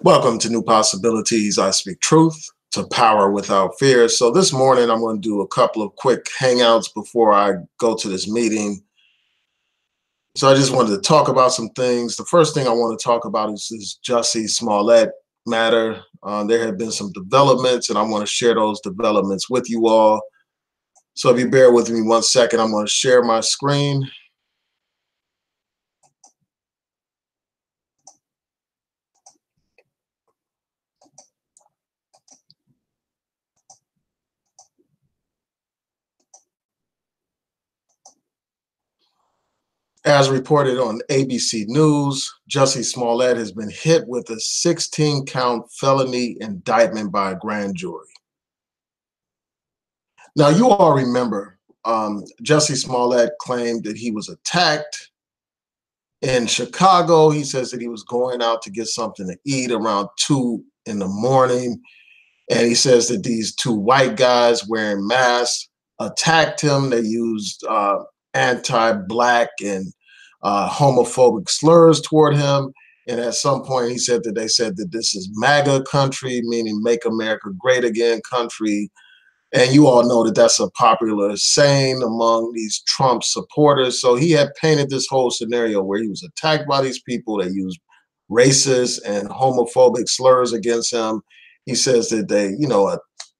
Welcome to New Possibilities. I speak truth to power without fear. So this morning I'm going to do a couple of quick hangouts before I go to this meeting. So I just wanted to talk about some things. The first thing I want to talk about is this Jussie Smollett matter. There have been some developments, and I want to share those developments with you all. So if you bear with me 1 second, I'm going to share my screen. As reported on ABC News, Jussie Smollett has been hit with a 16-count felony indictment by a grand jury. Now, you all remember Jussie Smollett claimed that he was attacked in Chicago. He says that he was going out to get something to eat around 2 in the morning. And he says that these two white guys wearing masks attacked him. They used anti-Black and homophobic slurs toward him. And at some point, he said that they said that this is MAGA country, meaning Make America Great Again country. And you all know that that's a popular saying among these Trump supporters. So he had painted this whole scenario where he was attacked by these people that used racist and homophobic slurs against him. He says that they,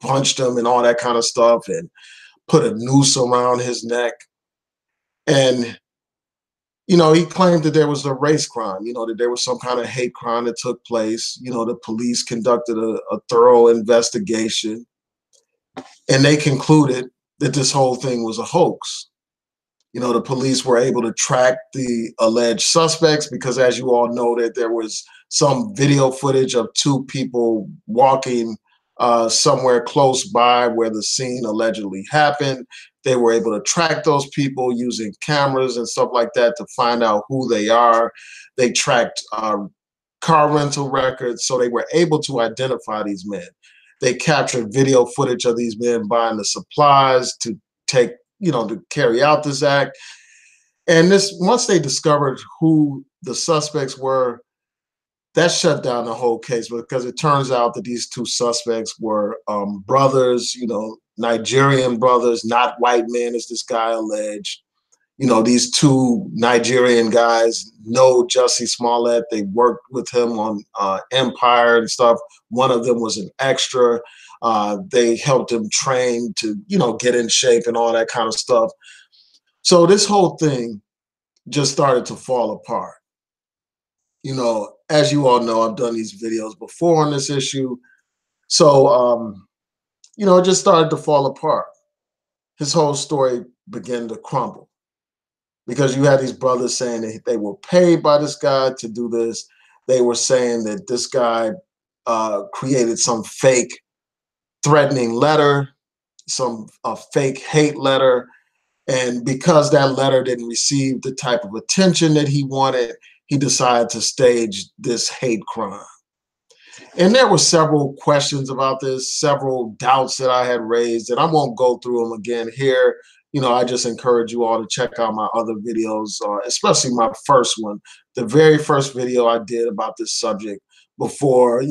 punched him and all that kind of stuff and put a noose around his neck. And he claimed that there was a race crime, that there was some kind of hate crime that took place. The police conducted a thorough investigation, and they concluded that this whole thing was a hoax. The police were able to track the alleged suspects because, as you all know, that there was some video footage of two people walking somewhere close by where the scene allegedly happened. They were able to track those people using cameras and stuff like that to find out who they are. They tracked car rental records, so they were able to identify these men. They captured video footage of these men buying the supplies to take, to carry out this act. And once they discovered who the suspects were, that shut down the whole case because it turns out that these two suspects were brothers, Nigerian brothers, not white men, as this guy alleged. These two Nigerian guys know Jussie Smollett. They worked with him on Empire and stuff. One of them was an extra. They helped him train to, get in shape and all that kind of stuff. So this whole thing just started to fall apart. As you all know, I've done these videos before on this issue. So, it just started to fall apart. His whole story began to crumble because you had these brothers saying that they were paid by this guy to do this. They were saying that this guy created some fake threatening letter, some fake hate letter. And because that letter didn't receive the type of attention that he wanted, he decided to stage this hate crime. And there were several questions about this, several doubts that I had raised, and I won't go through them again here. I just encourage you all to check out my other videos, especially my first one, the very first video I did about this subject before,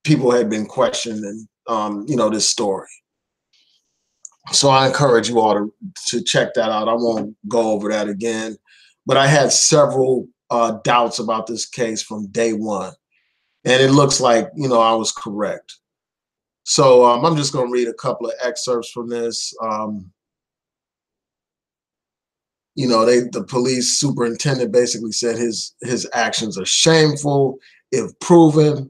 people had been questioning, this story. So I encourage you all to check that out. I won't go over that again, but I had several doubts about this case from day one. And it looks like, I was correct. So I'm just going to read a couple of excerpts from this. The police superintendent basically said his actions are shameful if proven.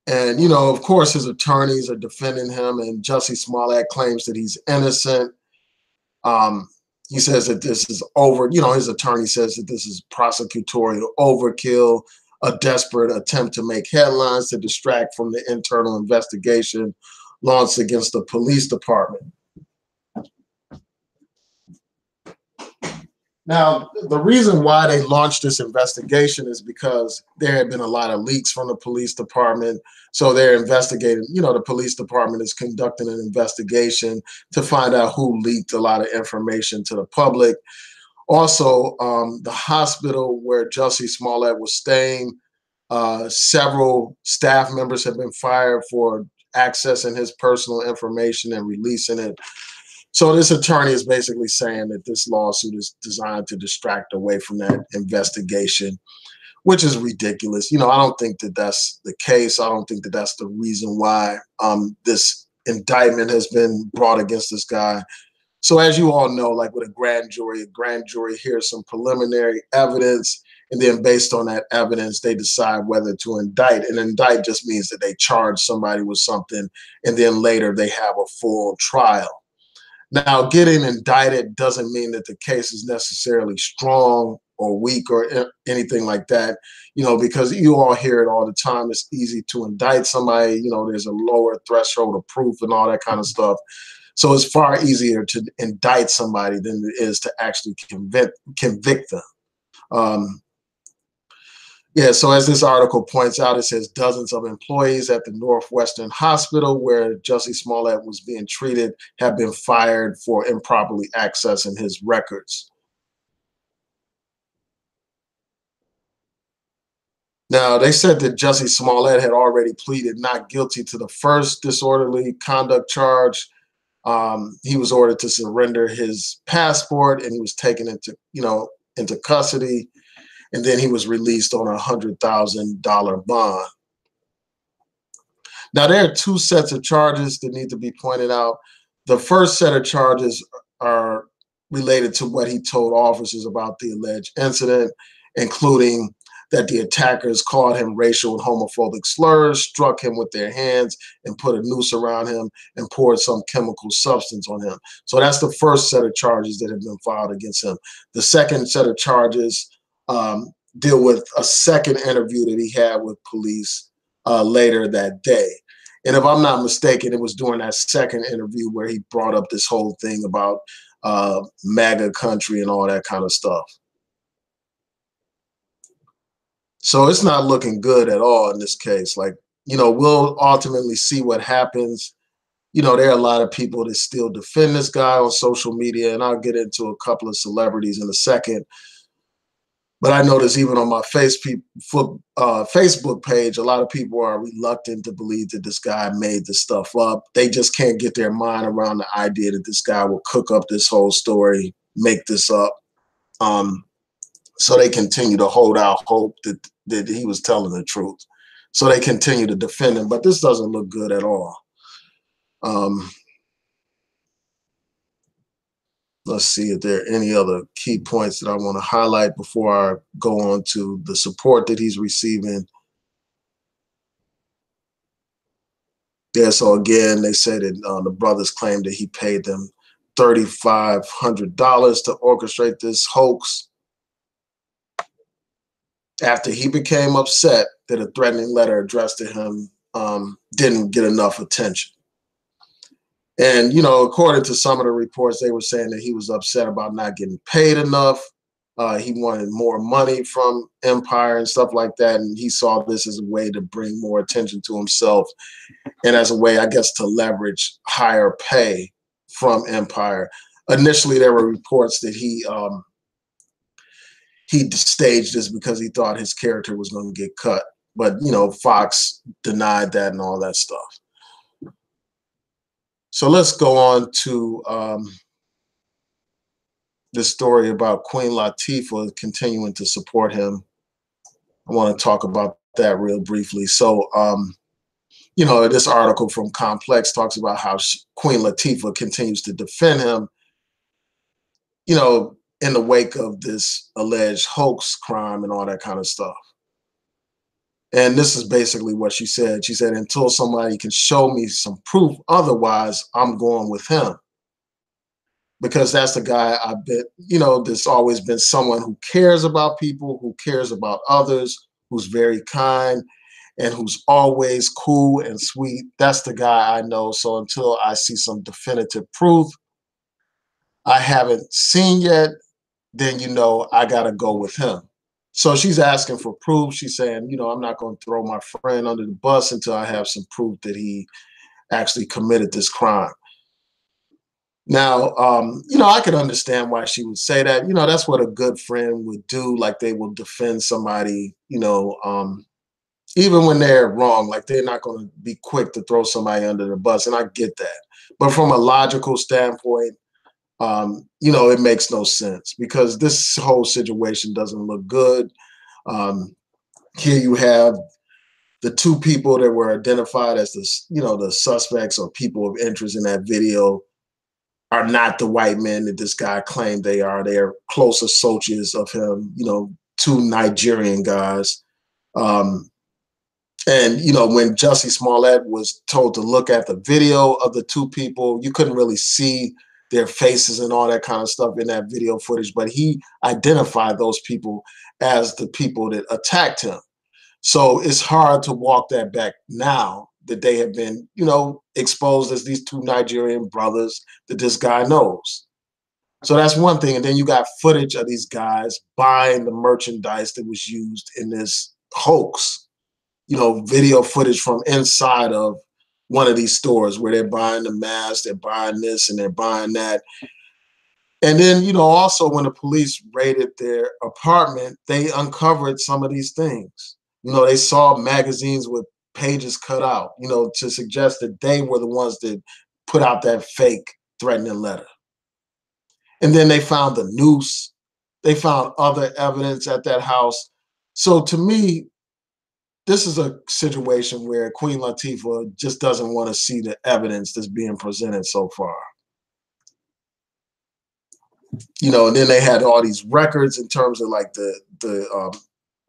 And, of course, his attorneys are defending him, and Jussie Smollett claims that he's innocent. He says that this is his attorney says that this is prosecutorial overkill, a desperate attempt to make headlines to distract from the internal investigation launched against the police department. Now, the reason why they launched this investigation is because there had been a lot of leaks from the police department. So they're investigating, the police department is conducting an investigation to find out who leaked a lot of information to the public. Also, the hospital where Jussie Smollett was staying, several staff members have been fired for accessing his personal information and releasing it. So this attorney is basically saying that this lawsuit is designed to distract away from that investigation, which is ridiculous. You know, I don't think that that's the case. I don't think that that's the reason why this indictment has been brought against this guy. So as you all know, like with a grand jury hears some preliminary evidence, and then based on that evidence, they decide whether to indict. And indict just means that they charge somebody with something, and then later they have a full trial. Now, getting indicted doesn't mean that the case is necessarily strong or weak or anything like that, you know, because you all hear it all the time. It's easy to indict somebody, you know, there's a lower threshold of proof and all that kind of stuff. So it's far easier to indict somebody than it is to actually convict them. Yeah, so as this article points out, it says dozens of employees at the Northwestern Hospital where Jussie Smollett was being treated have been fired for improperly accessing his records. Now, they said that Jussie Smollett had already pleaded not guilty to the first disorderly conduct charge. He was ordered to surrender his passport, and he was taken into custody. And then he was released on a $100,000 bond. Now, there are two sets of charges that need to be pointed out. The first set of charges are related to what he told officers about the alleged incident, including that the attackers called him racial and homophobic slurs, struck him with their hands, and put a noose around him and poured some chemical substance on him. So that's the first set of charges that have been filed against him. The second set of charges deal with a second interview that he had with police later that day. And if I'm not mistaken, it was during that second interview where he brought up this whole thing about MAGA country and all that kind of stuff. So it's not looking good at all in this case. Like, you know, we'll ultimately see what happens. You know, there are a lot of people that still defend this guy on social media, and I'll get into a couple of celebrities in a second. But I notice even on my Facebook page, a lot of people are reluctant to believe that this guy made this stuff up. They just can't get their mind around the idea that this guy will cook up this whole story, make this up. So they continue to hold out hope that he was telling the truth. So they continue to defend him, but this doesn't look good at all. Let's see if there are any other key points that I want to highlight before I go on to the support that he's receiving. Yeah, so again, they said that the brothers claimed that he paid them $3,500 to orchestrate this hoax after he became upset that a threatening letter addressed to him didn't get enough attention. And, you know, according to some of the reports, they were saying that he was upset about not getting paid enough. He wanted more money from Empire and stuff like that. And he saw this as a way to bring more attention to himself and as a way, I guess, to leverage higher pay from Empire. Initially, there were reports that he staged this because he thought his character was going to get cut. But, you know, Fox denied that and all that stuff. So let's go on to the story about Queen Latifah continuing to support him. I want to talk about that real briefly. So, you know, this article from Complex talks about how Queen Latifah continues to defend him, you know, in the wake of this alleged hoax crime and all that kind of stuff. And this is basically what she said. She said, until somebody can show me some proof, otherwise I'm going with him. Because that's the guy I've been, you know, there's always been someone who cares about people, who cares about others, who's very kind, and who's always cool and sweet. That's the guy I know. So until I see some definitive proof I haven't seen yet, then, you know, I got to go with him. So she's asking for proof. She's saying, you know, I'm not going to throw my friend under the bus until I have some proof that he actually committed this crime. Now, I could understand why she would say that. That's what a good friend would do. Like they will defend somebody, even when they're wrong. Like they're not going to be quick to throw somebody under the bus. And I get that. But from a logical standpoint, it makes no sense because this whole situation doesn't look good. Here you have the two people that were identified as the suspects or people of interest in that video are not the white men that this guy claimed they are. They're close associates of him, two Nigerian guys. And when Jussie Smollett was told to look at the video of the two people, you couldn't really see their faces and all that kind of stuff in that video footage, but he identified those people as the people that attacked him. So it's hard to walk that back now that they have been, exposed as these two Nigerian brothers that this guy knows. So that's one thing. And then you got footage of these guys buying the merchandise that was used in this hoax, video footage from inside of one of these stores where they're buying the masks, they're buying this and they're buying that. And then, also when the police raided their apartment, they uncovered some of these things. They saw magazines with pages cut out, to suggest that they were the ones that put out that fake threatening letter. And then they found the noose. They found other evidence at that house. So to me, this is a situation where Queen Latifah just doesn't want to see the evidence that's being presented so far. And then they had all these records in terms of like the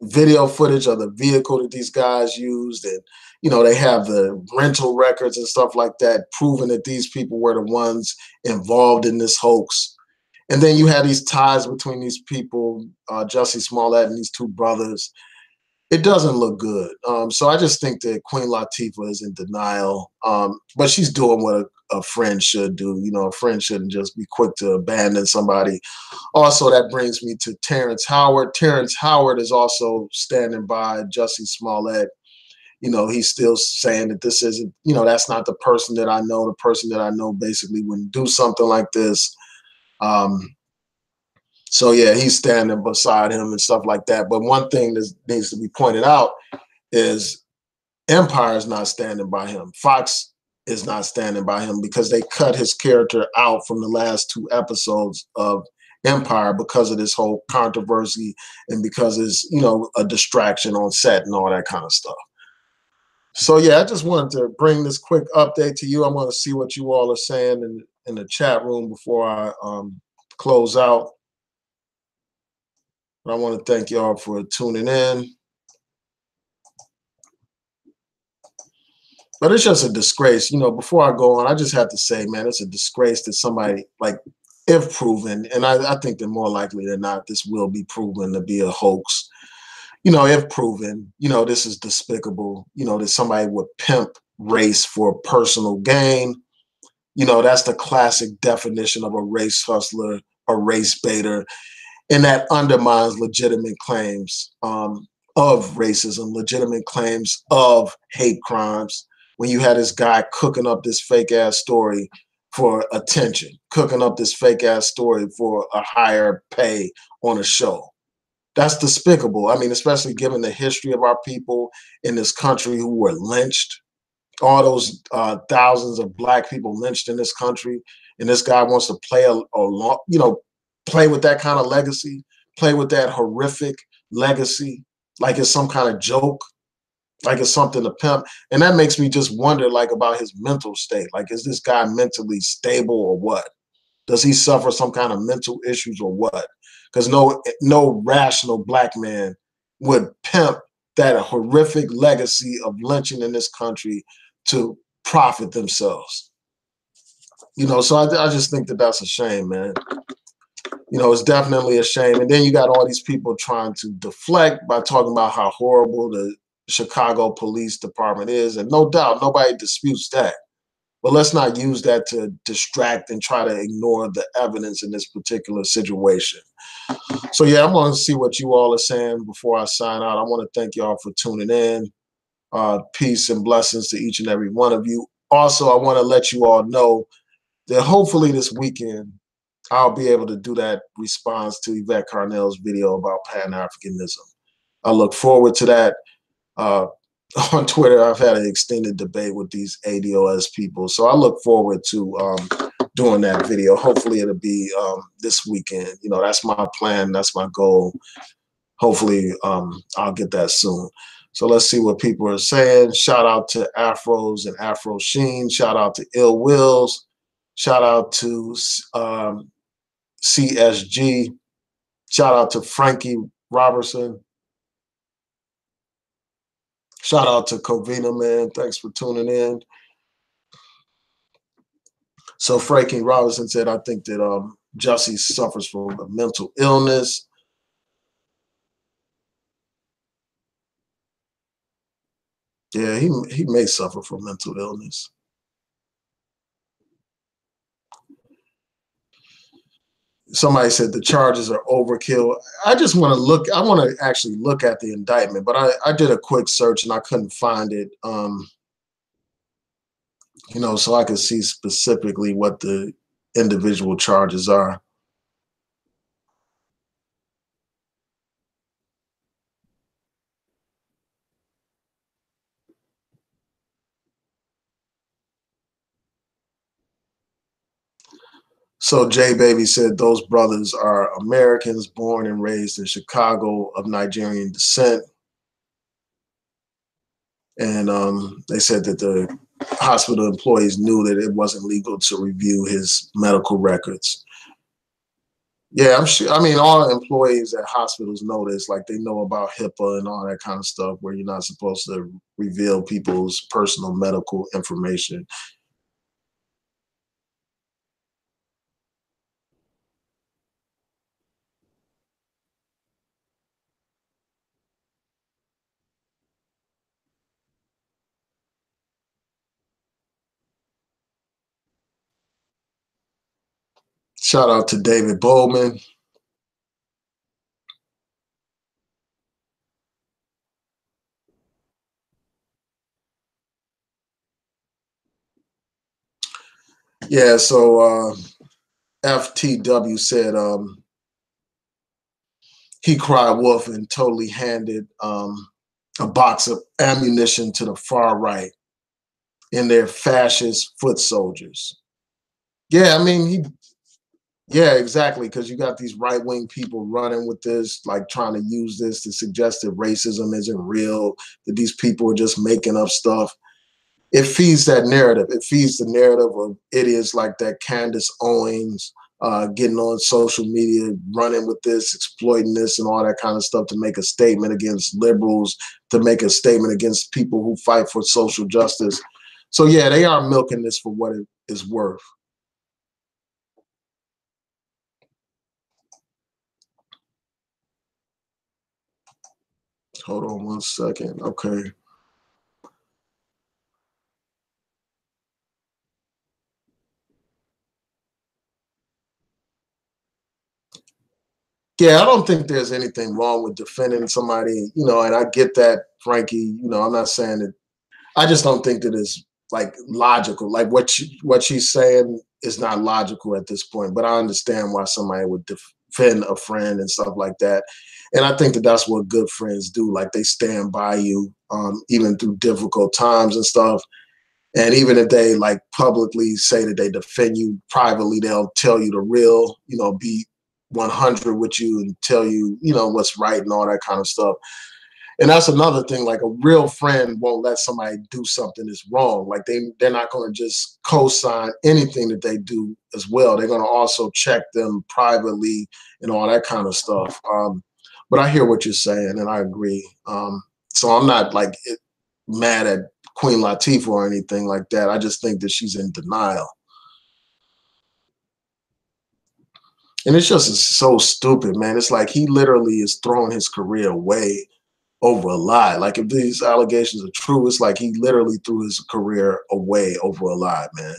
video footage of the vehicle that these guys used. And, they have the rental records and stuff like that, proving that these people were the ones involved in this hoax. And then you had these ties between these people, Jussie Smollett and these two brothers. It doesn't look good. So I just think that Queen Latifah is in denial, but she's doing what a friend should do. A friend shouldn't just be quick to abandon somebody. Also, that brings me to Terrence Howard. Terrence Howard is also standing by Jussie Smollett. He's still saying that this isn't, that's not the person that I know. The person that I know basically wouldn't do something like this. So yeah, he's standing beside him and stuff like that. But one thing that needs to be pointed out is Empire is not standing by him. Fox is not standing by him because they cut his character out from the last two episodes of Empire because of this whole controversy and because it's, a distraction on set and all that kind of stuff. So yeah, I just wanted to bring this quick update to you. I want to see what you all are saying in the chat room before I close out. But I want to thank y'all for tuning in. But it's just a disgrace. Before I go on, I just have to say, man, it's a disgrace that somebody, like, if proven, and I think that more likely than not, this will be proven to be a hoax. If proven, this is despicable, that somebody would pimp race for personal gain. That's the classic definition of a race hustler, a race baiter. And that undermines legitimate claims of racism, legitimate claims of hate crimes. When you had this guy cooking up this fake ass story for attention, cooking up this fake ass story for a higher pay on a show. That's despicable. I mean, especially given the history of our people in this country who were lynched, all those thousands of black people lynched in this country. And this guy wants to play play with that kind of legacy, play with that horrific legacy, like it's some kind of joke, like it's something to pimp. And that makes me just wonder, like, about his mental state. Like, is this guy mentally stable or what? Does he suffer some kind of mental issues or what? Because no rational black man would pimp that horrific legacy of lynching in this country to profit themselves. So I just think that that's a shame, man. It's definitely a shame. And then you got all these people trying to deflect by talking about how horrible the Chicago Police Department is. And no doubt, nobody disputes that. But let's not use that to distract and try to ignore the evidence in this particular situation. So yeah, I want to see what you all are saying before I sign out. I want to thank y'all for tuning in. Peace and blessings to each and every one of you. Also, I want to let you all know that hopefully this weekend I'll be able to do that response to Yvette Carnell's video about Pan-Africanism. I look forward to that. On Twitter, I've had an extended debate with these ADOS people, so I look forward to doing that video. Hopefully it'll be this weekend. You know, that's my plan. That's my goal. Hopefully I'll get that soon. So let's see what people are saying. Shout out to Afros and Afro Sheen. Shout out to Ill Wills. Shout out to CSG. Shout out to Frankie Robertson. Shout out to Covina, man. Thanks for tuning in. So Frankie Robinson said, I think that Jussie suffers from a mental illness. Yeah, he may suffer from mental illness. Somebody said the charges are overkill. I just want to look, I want to actually look at the indictment, but I did a quick search and I couldn't find it, you know, so I could see specifically what the individual charges are. So Jay Baby said those brothers are Americans born and raised in Chicago of Nigerian descent. And they said that the hospital employees knew that it wasn't legal to review his medical records. Yeah, I'm sure. I mean, all employees at hospitals know this, like they know about HIPAA and all that kind of stuff where you're not supposed to reveal people's personal medical information. Shout out to David Bowman. Yeah, so FTW said he cried wolf and totally handed a box of ammunition to the far right in their fascist foot soldiers. Yeah, I mean, yeah, exactly, because you got these right-wing people running with this, like trying to use this to suggest that racism isn't real, that these people are just making up stuff. It feeds that narrative. It feeds the narrative of idiots like that Candace Owens getting on social media, running with this, exploiting this and all that kind of stuff to make a statement against liberals, to make a statement against people who fight for social justice. So yeah, they are milking this for what it is worth. Hold on one second. Okay. Yeah, I don't think there's anything wrong with defending somebody, you know, and I get that, Frankie, you know, I'm not saying that, I just don't think that it's like logical. Like what she's saying is not logical at this point, but I understand why somebody would defend a friend and stuff like that. And I think that that's what good friends do. Like they stand by you, even through difficult times and stuff. And even if they like publicly say that they defend you, privately they'll tell you the real, you know, be 100 with you and tell you, you know, what's right and all that kind of stuff. And that's another thing, like a real friend won't let somebody do something that's wrong. Like they're not going to just co-sign anything that they do as well. They're going to also check them privately and all that kind of stuff. But I hear what you're saying and I agree. So I'm not like mad at Queen Latifah or anything like that. I just think that she's in denial. And it's just so stupid, man. It's like he literally is throwing his career away over a lie. Like if these allegations are true, it's like he literally threw his career away over a lie, man.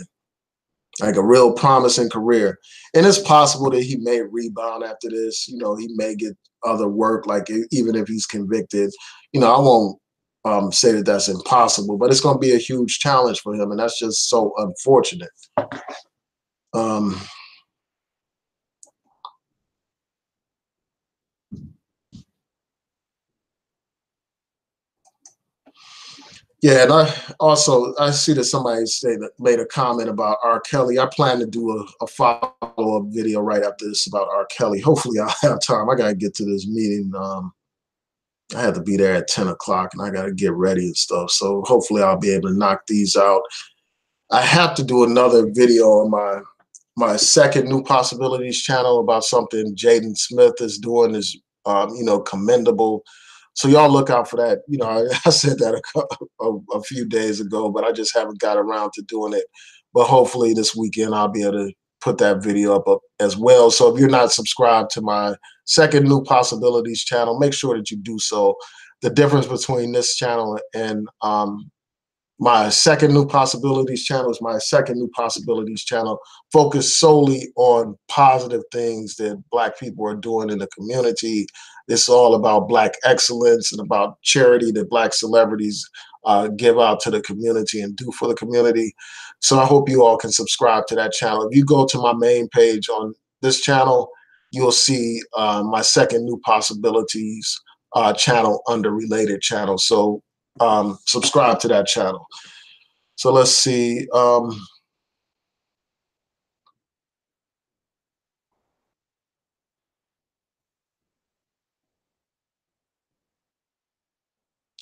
Like a real promising career. And it's possible that he may rebound after this. You know, he may get other work, like even if he's convicted. You know, I won't say that that's impossible, but it's going to be a huge challenge for him. And that's just so unfortunate. Um, yeah, and I see that somebody made a comment about R. Kelly. I plan to do a follow-up video right after this about R. Kelly. Hopefully I'll have time. I gotta get to this meeting. I had to be there at 10 o'clock and I gotta get ready and stuff. So hopefully I'll be able to knock these out. I have to do another video on my second New Possibilities channel about something Jaden Smith is doing is, commendable. So y'all look out for that. I said that a few days ago, but I just haven't got around to doing it. But hopefully this weekend I'll be able to put that video up as well. So if you're not subscribed to my second New Possibilities channel, make sure that you do so. The difference between this channel and my second New Possibilities channel is my second New Possibilities channel focused solely on positive things that Black people are doing in the community. It's all about Black excellence and about charity that Black celebrities give out to the community and do for the community. So I hope you all can subscribe to that channel. If you go to my main page on this channel, you'll see my second New Possibilities channel under related channels. So subscribe to that channel. So let's see.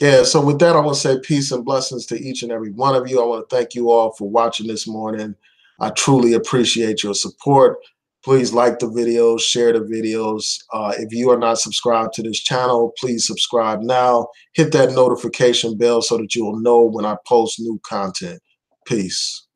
Yeah, so with that, I want to say peace and blessings to each and every one of you. I want to thank you all for watching this morning. I truly appreciate your support. Please like the videos, share the videos. If you are not subscribed to this channel, please subscribe now. Hit that notification bell so that you will know when I post new content. Peace.